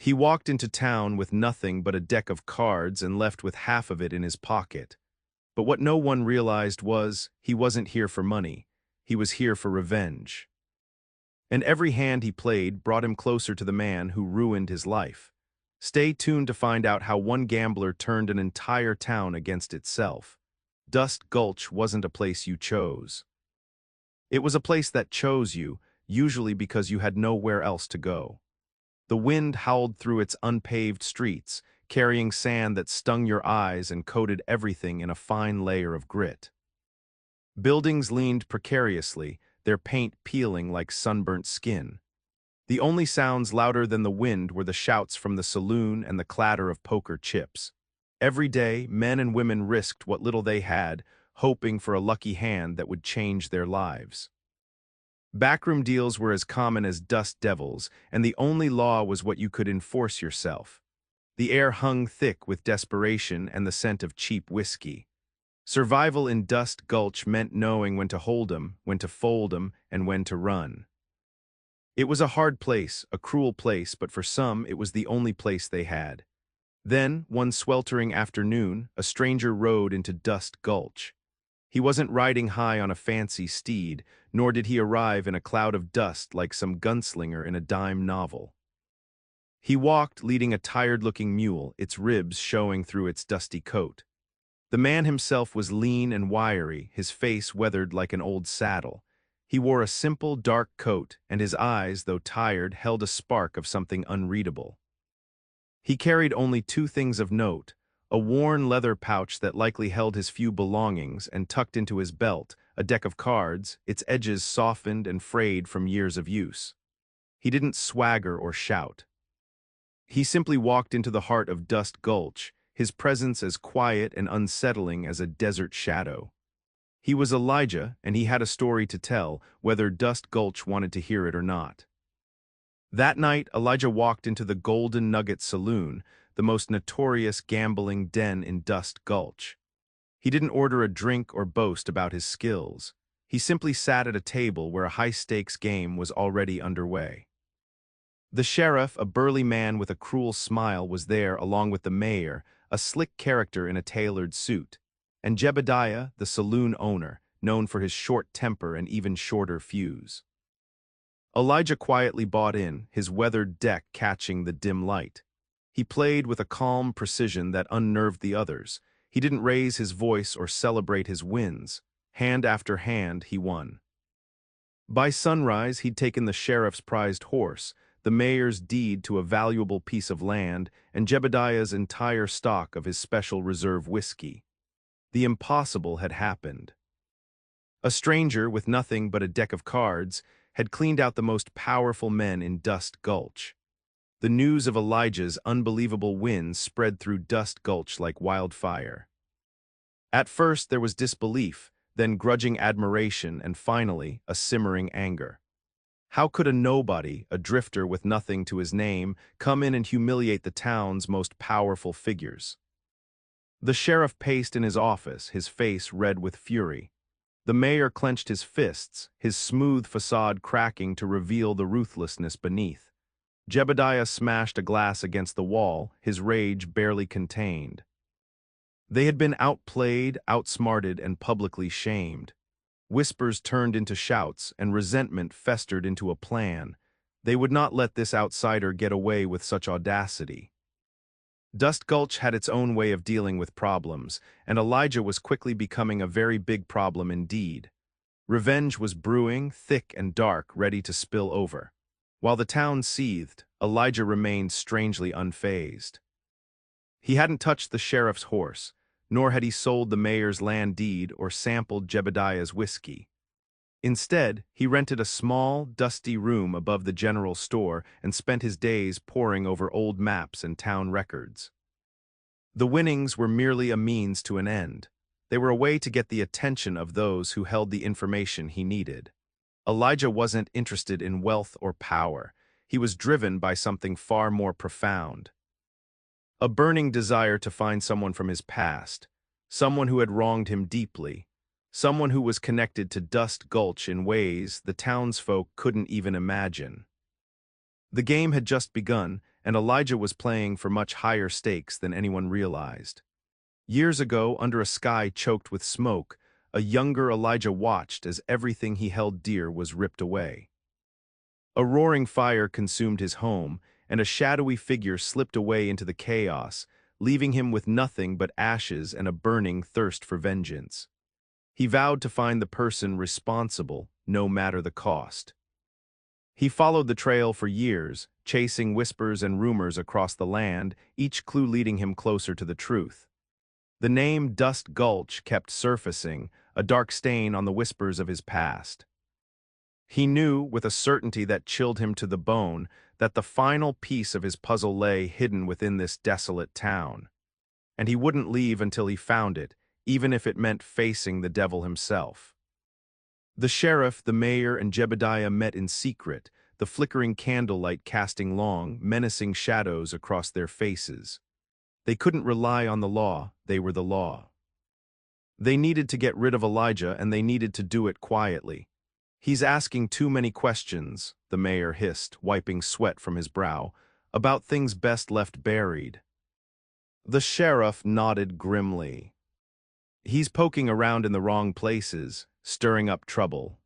He walked into town with nothing but a deck of cards and left with half of it in his pocket. But what no one realized was, he wasn't here for money. He was here for revenge. And every hand he played brought him closer to the man who ruined his life. Stay tuned to find out how one gambler turned an entire town against itself. Dust Gulch wasn't a place you chose. It was a place that chose you, usually because you had nowhere else to go. The wind howled through its unpaved streets, carrying sand that stung your eyes and coated everything in a fine layer of grit. Buildings leaned precariously, their paint peeling like sunburnt skin. The only sounds louder than the wind were the shouts from the saloon and the clatter of poker chips. Every day, men and women risked what little they had, hoping for a lucky hand that would change their lives. Backroom deals were as common as dust devils, and the only law was what you could enforce yourself. The air hung thick with desperation and the scent of cheap whiskey. Survival in Dust Gulch meant knowing when to hold 'em, when to fold 'em, and when to run. It was a hard place, a cruel place, but for some it was the only place they had. Then, one sweltering afternoon, a stranger rode into Dust Gulch. He wasn't riding high on a fancy steed, nor did he arrive in a cloud of dust like some gunslinger in a dime novel. He walked leading a tired-looking mule, its ribs showing through its dusty coat. The man himself was lean and wiry, his face weathered like an old saddle. He wore a simple, dark coat, and his eyes, though tired, held a spark of something unreadable. He carried only two things of note: a worn leather pouch that likely held his few belongings, and tucked into his belt, a deck of cards, its edges softened and frayed from years of use. He didn't swagger or shout. He simply walked into the heart of Dust Gulch, his presence as quiet and unsettling as a desert shadow. He was Elijah, and he had a story to tell, whether Dust Gulch wanted to hear it or not. That night, Elijah walked into the Golden Nugget Saloon, the most notorious gambling den in Dust Gulch. He didn't order a drink or boast about his skills. He simply sat at a table where a high-stakes game was already underway. The sheriff, a burly man with a cruel smile, was there along with the mayor, a slick character in a tailored suit, and Jebediah, the saloon owner, known for his short temper and even shorter fuse. Elijah quietly bought in, his weathered deck catching the dim light. He played with a calm precision that unnerved the others. He didn't raise his voice or celebrate his wins. Hand after hand, he won. By sunrise, he'd taken the sheriff's prized horse, the mayor's deed to a valuable piece of land, and Jebediah's entire stock of his special reserve whiskey. The impossible had happened. A stranger with nothing but a deck of cards had cleaned out the most powerful men in Dust Gulch. The news of Elijah's unbelievable wins spread through Dust Gulch like wildfire. At first there was disbelief, then grudging admiration, and finally a simmering anger. How could a nobody, a drifter with nothing to his name, come in and humiliate the town's most powerful figures? The sheriff paced in his office, his face red with fury. The mayor clenched his fists, his smooth facade cracking to reveal the ruthlessness beneath. Jebediah smashed a glass against the wall, his rage barely contained. They had been outplayed, outsmarted, and publicly shamed. Whispers turned into shouts, and resentment festered into a plan. They would not let this outsider get away with such audacity. Dust Gulch had its own way of dealing with problems, and Elijah was quickly becoming a very big problem indeed. Revenge was brewing, thick and dark, ready to spill over. While the town seethed, Elijah remained strangely unfazed. He hadn't touched the sheriff's horse, nor had he sold the mayor's land deed or sampled Jebediah's whiskey. Instead, he rented a small, dusty room above the general store and spent his days poring over old maps and town records. The winnings were merely a means to an end. They were a way to get the attention of those who held the information he needed. Elijah wasn't interested in wealth or power. He was driven by something far more profound. A burning desire to find someone from his past, someone who had wronged him deeply, someone who was connected to Dust Gulch in ways the townsfolk couldn't even imagine. The game had just begun, and Elijah was playing for much higher stakes than anyone realized. Years ago, under a sky choked with smoke, a younger Elijah watched as everything he held dear was ripped away. A roaring fire consumed his home, and a shadowy figure slipped away into the chaos, leaving him with nothing but ashes and a burning thirst for vengeance. He vowed to find the person responsible, no matter the cost. He followed the trail for years, chasing whispers and rumors across the land, each clue leading him closer to the truth. The name Dust Gulch kept surfacing, a dark stain on the whispers of his past. He knew, with a certainty that chilled him to the bone, that the final piece of his puzzle lay hidden within this desolate town. And he wouldn't leave until he found it, even if it meant facing the devil himself. The sheriff, the mayor, and Jebediah met in secret, the flickering candlelight casting long, menacing shadows across their faces. They couldn't rely on the law, they were the law. They needed to get rid of Elijah, and they needed to do it quietly. "He's asking too many questions," the mayor hissed, wiping sweat from his brow, "about things best left buried." The sheriff nodded grimly. "He's poking around in the wrong places, stirring up trouble."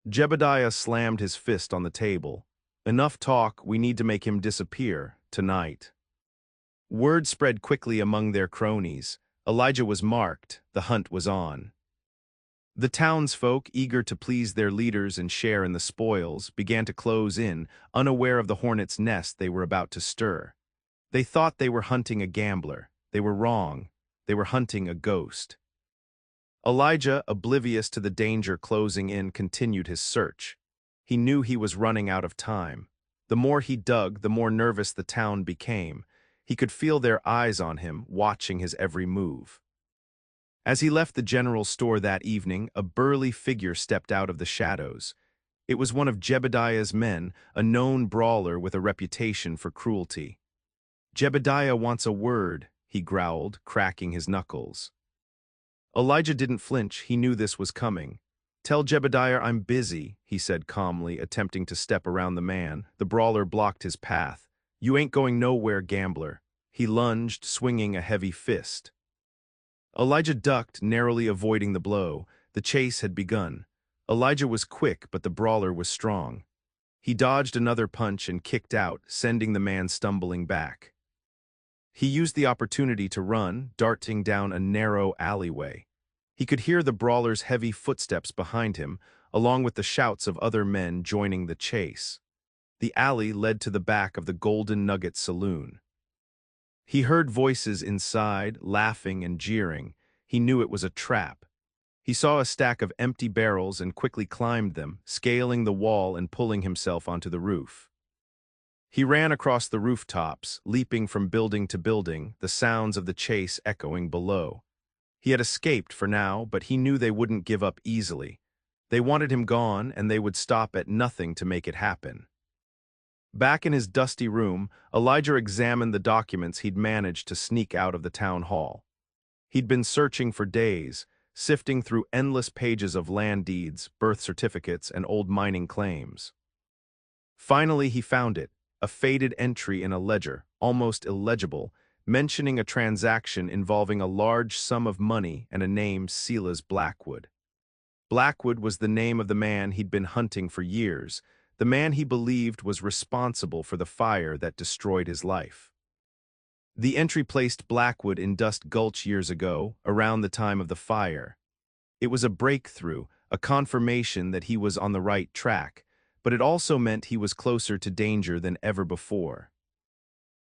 Jebediah slammed his fist on the table. "Enough talk, we need to make him disappear, tonight." Word spread quickly among their cronies. Elijah was marked, the hunt was on. The townsfolk, eager to please their leaders and share in the spoils, began to close in, unaware of the hornet's nest they were about to stir. They thought they were hunting a gambler. They were wrong. They were hunting a ghost. Elijah, oblivious to the danger closing in, continued his search. He knew he was running out of time. The more he dug, the more nervous the town became. He could feel their eyes on him, watching his every move. As he left the general store that evening, a burly figure stepped out of the shadows. It was one of Jebediah's men, a known brawler with a reputation for cruelty. "Jebediah wants a word," he growled, cracking his knuckles. Elijah didn't flinch. He knew this was coming. "Tell Jebediah I'm busy," he said calmly, attempting to step around the man. The brawler blocked his path. "You ain't going nowhere, gambler." He lunged, swinging a heavy fist. Elijah ducked, narrowly avoiding the blow. The chase had begun. Elijah was quick, but the brawler was strong. He dodged another punch and kicked out, sending the man stumbling back. He used the opportunity to run, darting down a narrow alleyway. He could hear the brawler's heavy footsteps behind him, along with the shouts of other men joining the chase. The alley led to the back of the Golden Nugget Saloon. He heard voices inside, laughing and jeering. He knew it was a trap. He saw a stack of empty barrels and quickly climbed them, scaling the wall and pulling himself onto the roof. He ran across the rooftops, leaping from building to building, the sounds of the chase echoing below. He had escaped for now, but he knew they wouldn't give up easily. They wanted him gone, and they would stop at nothing to make it happen. Back in his dusty room, Elijah examined the documents he'd managed to sneak out of the town hall. He'd been searching for days, sifting through endless pages of land deeds, birth certificates, and old mining claims. Finally, he found it, a faded entry in a ledger, almost illegible, mentioning a transaction involving a large sum of money and a name Silas Blackwood. Blackwood was the name of the man he'd been hunting for years, the man he believed was responsible for the fire that destroyed his life. The entry placed Blackwood in Dust Gulch years ago, around the time of the fire. It was a breakthrough, a confirmation that he was on the right track, but it also meant he was closer to danger than ever before.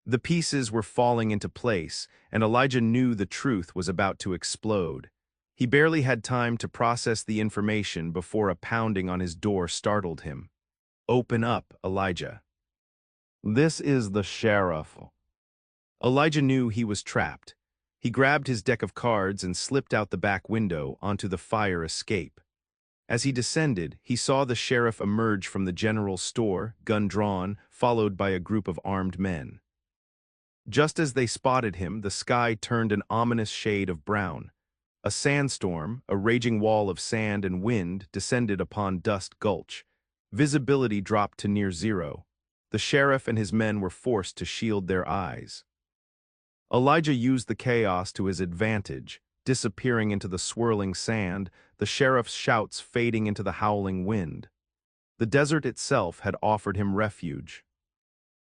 The pieces were falling into place, and Elijah knew the truth was about to explode. He barely had time to process the information before a pounding on his door startled him. "Open up, Elijah." "This is the sheriff." Elijah knew he was trapped. He grabbed his deck of cards and slipped out the back window onto the fire escape. As he descended, he saw the sheriff emerge from the general store, gun drawn, followed by a group of armed men. Just as they spotted him, the sky turned an ominous shade of brown. A sandstorm, a raging wall of sand and wind, descended upon Dust Gulch. Visibility dropped to near zero. The sheriff and his men were forced to shield their eyes. Elijah used the chaos to his advantage, disappearing into the swirling sand, the sheriff's shouts fading into the howling wind. The desert itself had offered him refuge.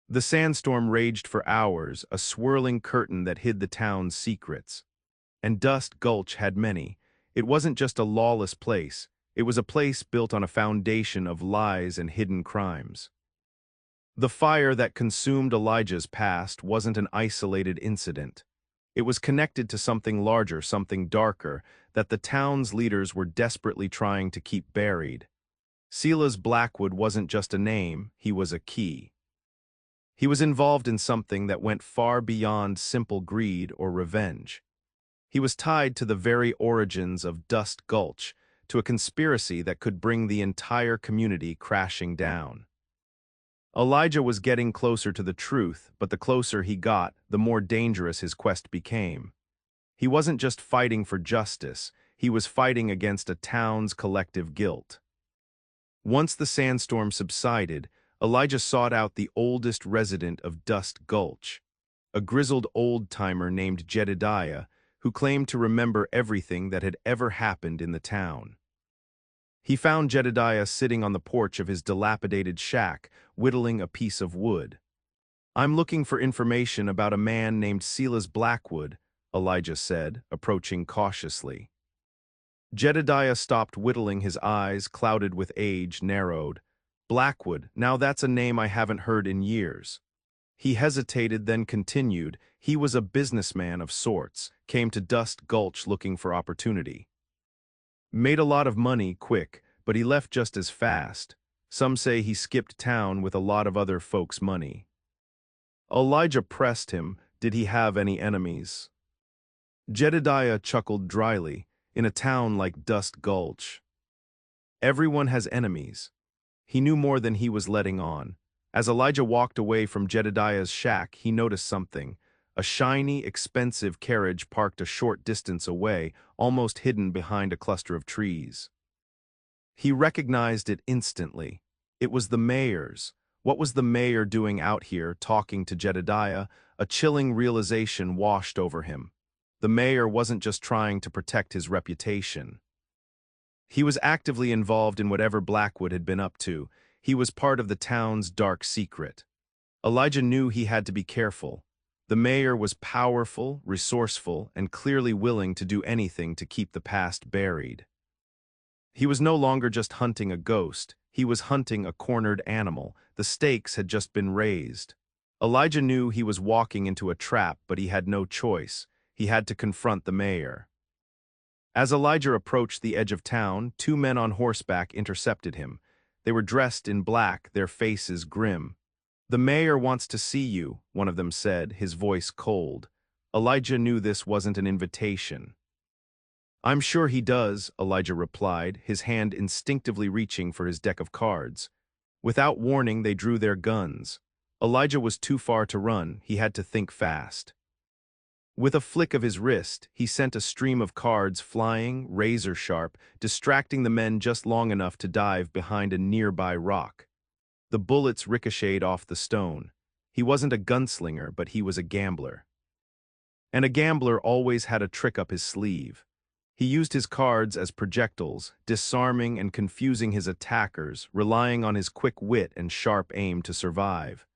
The sandstorm raged for hours, a swirling curtain that hid the town's secrets. And Dust Gulch had many. It wasn't just a lawless place, it was a place built on a foundation of lies and hidden crimes. The fire that consumed Elijah's past wasn't an isolated incident. It was connected to something larger, something darker, that the town's leaders were desperately trying to keep buried. Silas Blackwood wasn't just a name, he was a key. He was involved in something that went far beyond simple greed or revenge. He was tied to the very origins of Dust Gulch, to a conspiracy that could bring the entire community crashing down. Elijah was getting closer to the truth, but the closer he got, the more dangerous his quest became. He wasn't just fighting for justice, he was fighting against a town's collective guilt. Once the sandstorm subsided, Elijah sought out the oldest resident of Dust Gulch, a grizzled old-timer named Jedediah, who claimed to remember everything that had ever happened in the town. He found Jedediah sitting on the porch of his dilapidated shack, whittling a piece of wood. "I'm looking for information about a man named Silas Blackwood," Elijah said, approaching cautiously. Jedediah stopped whittling, his eyes, clouded with age, narrowed. "Blackwood, now that's a name I haven't heard in years." He hesitated, then continued. He was a businessman of sorts, came to Dust Gulch looking for opportunity. Made a lot of money quick, but he left just as fast. Some say he skipped town with a lot of other folks' money. Elijah pressed him. Did he have any enemies? Jedediah chuckled dryly. In a town like Dust Gulch, everyone has enemies. He knew more than he was letting on. As Elijah walked away from Jedediah's shack, he noticed something. A shiny, expensive carriage parked a short distance away, almost hidden behind a cluster of trees. He recognized it instantly. It was the mayor's. What was the mayor doing out here, talking to Jedediah? A chilling realization washed over him. The mayor wasn't just trying to protect his reputation. He was actively involved in whatever Blackwood had been up to. He was part of the town's dark secret. Elijah knew he had to be careful. The mayor was powerful, resourceful, and clearly willing to do anything to keep the past buried. He was no longer just hunting a ghost, he was hunting a cornered animal. The stakes had just been raised. Elijah knew he was walking into a trap, but he had no choice. He had to confront the mayor. As Elijah approached the edge of town, two men on horseback intercepted him. They were dressed in black, their faces grim. "The mayor wants to see you," one of them said, his voice cold. Elijah knew this wasn't an invitation. "I'm sure he does," Elijah replied, his hand instinctively reaching for his deck of cards. Without warning, they drew their guns. Elijah was too far to run, he had to think fast. With a flick of his wrist, he sent a stream of cards flying, razor-sharp, distracting the men just long enough to dive behind a nearby rock. The bullets ricocheted off the stone. He wasn't a gunslinger, but he was a gambler. And a gambler always had a trick up his sleeve. He used his cards as projectiles, disarming and confusing his attackers, relying on his quick wit and sharp aim to survive.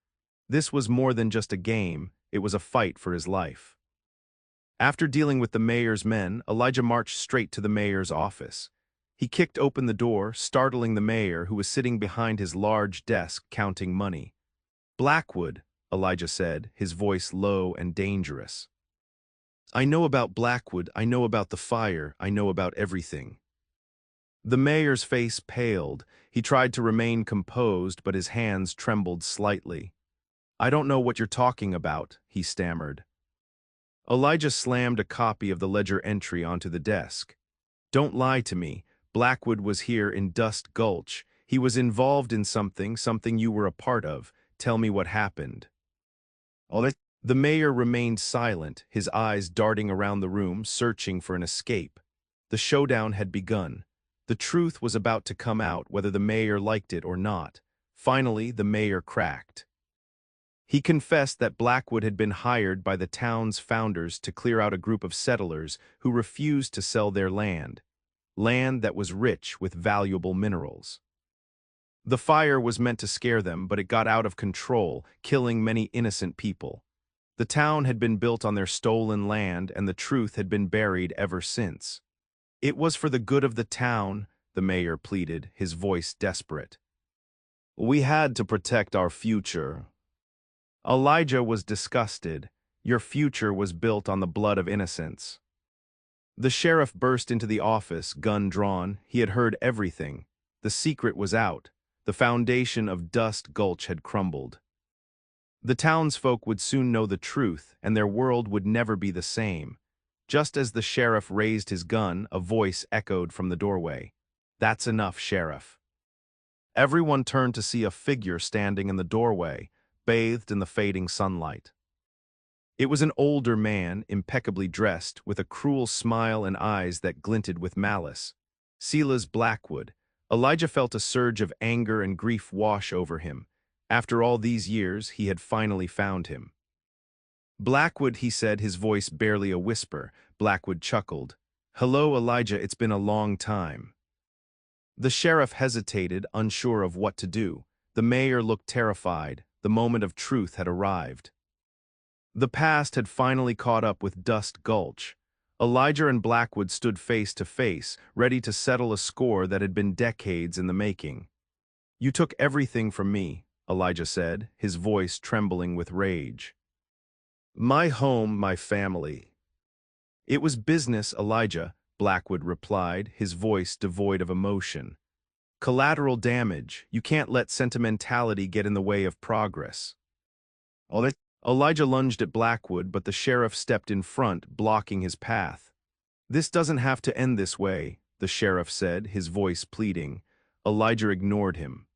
This was more than just a game, it was a fight for his life. After dealing with the mayor's men, Elijah marched straight to the mayor's office. He kicked open the door, startling the mayor, who was sitting behind his large desk counting money. "Blackwood," Elijah said, his voice low and dangerous. "I know about Blackwood, I know about the fire, I know about everything." The mayor's face paled. He tried to remain composed, but his hands trembled slightly. "I don't know what you're talking about," he stammered. Elijah slammed a copy of the ledger entry onto the desk. "Don't lie to me. Blackwood was here in Dust Gulch. He was involved in something you were a part of. Tell me what happened." The mayor remained silent, his eyes darting around the room, searching for an escape. The showdown had begun. The truth was about to come out, whether the mayor liked it or not. Finally, the mayor cracked. He confessed that Blackwood had been hired by the town's founders to clear out a group of settlers who refused to sell their land that was rich with valuable minerals. The fire was meant to scare them, but it got out of control, killing many innocent people. The town had been built on their stolen land, and the truth had been buried ever since. It was for the good of the town, the mayor pleaded, his voice desperate. We had to protect our future. Elijah was disgusted. Your future was built on the blood of innocents. The sheriff burst into the office, gun drawn. He had heard everything. The secret was out. The foundation of Dust Gulch had crumbled. The townsfolk would soon know the truth, and their world would never be the same. Just as the sheriff raised his gun, a voice echoed from the doorway. That's enough, Sheriff. Everyone turned to see a figure standing in the doorway, bathed in the fading sunlight. It was an older man, impeccably dressed, with a cruel smile and eyes that glinted with malice. Silas Blackwood. Elijah felt a surge of anger and grief wash over him. After all these years, he had finally found him. Blackwood, he said, his voice barely a whisper. Blackwood chuckled. Hello, Elijah, it's been a long time. The sheriff hesitated, unsure of what to do. The mayor looked terrified. The moment of truth had arrived. The past had finally caught up with Dust Gulch. Elijah and Blackwood stood face to face, ready to settle a score that had been decades in the making. You took everything from me, Elijah said, his voice trembling with rage. My home, my family. It was business, Elijah, Blackwood replied, his voice devoid of emotion. Collateral damage. You can't let sentimentality get in the way of progress. Elijah lunged at Blackwood, but the sheriff stepped in front, blocking his path. This doesn't have to end this way, the sheriff said, his voice pleading. Elijah ignored him.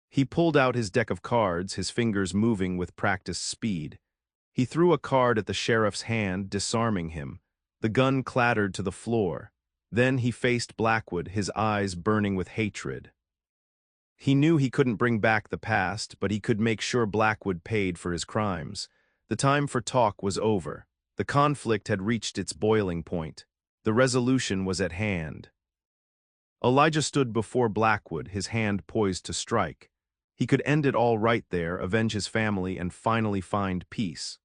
He pulled out his deck of cards, his fingers moving with practiced speed. He threw a card at the sheriff's hand, disarming him. The gun clattered to the floor. Then he faced Blackwood, his eyes burning with hatred. He knew he couldn't bring back the past, but he could make sure Blackwood paid for his crimes. The time for talk was over. The conflict had reached its boiling point. The resolution was at hand. Elijah stood before Blackwood, his hand poised to strike. He could end it all right there, avenge his family, and finally find peace.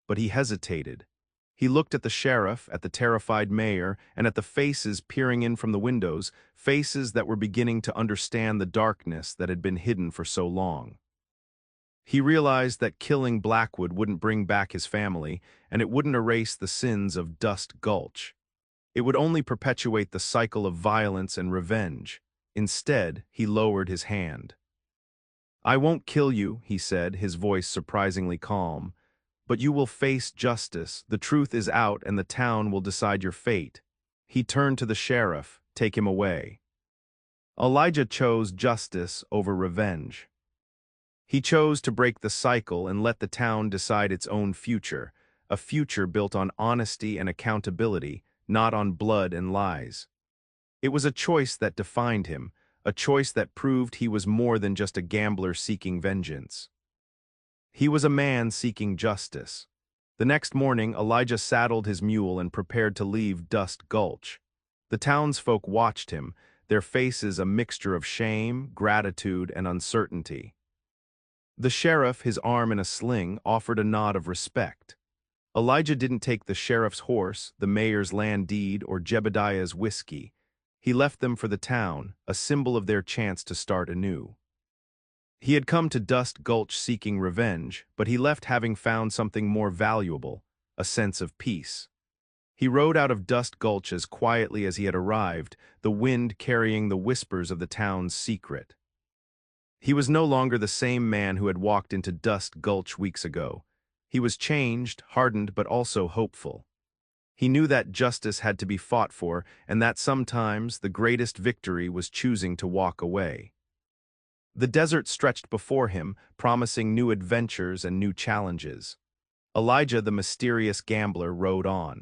But he hesitated. He looked at the sheriff, at the terrified mayor, and at the faces peering in from the windows, faces that were beginning to understand the darkness that had been hidden for so long. He realized that killing Blackwood wouldn't bring back his family, and it wouldn't erase the sins of Dust Gulch. It would only perpetuate the cycle of violence and revenge. Instead, he lowered his hand. I won't kill you, he said, his voice surprisingly calm. But you will face justice. The truth is out, and the town will decide your fate. He turned to the sheriff. Take him away. Elijah chose justice over revenge. He chose to break the cycle and let the town decide its own future, a future built on honesty and accountability, not on blood and lies. It was a choice that defined him, a choice that proved he was more than just a gambler seeking vengeance. He was a man seeking justice. The next morning, Elijah saddled his mule and prepared to leave Dust Gulch. The townsfolk watched him, their faces a mixture of shame, gratitude, and uncertainty. The sheriff, his arm in a sling, offered a nod of respect. Elijah didn't take the sheriff's horse, the mayor's land deed, or Jebediah's whiskey. He left them for the town, a symbol of their chance to start anew. He had come to Dust Gulch seeking revenge, but he left having found something more valuable, a sense of peace. He rode out of Dust Gulch as quietly as he had arrived, the wind carrying the whispers of the town's secret. He was no longer the same man who had walked into Dust Gulch weeks ago. He was changed, hardened, but also hopeful. He knew that justice had to be fought for, and that sometimes the greatest victory was choosing to walk away. The desert stretched before him, promising new adventures and new challenges. Elijah, the mysterious gambler, rode on.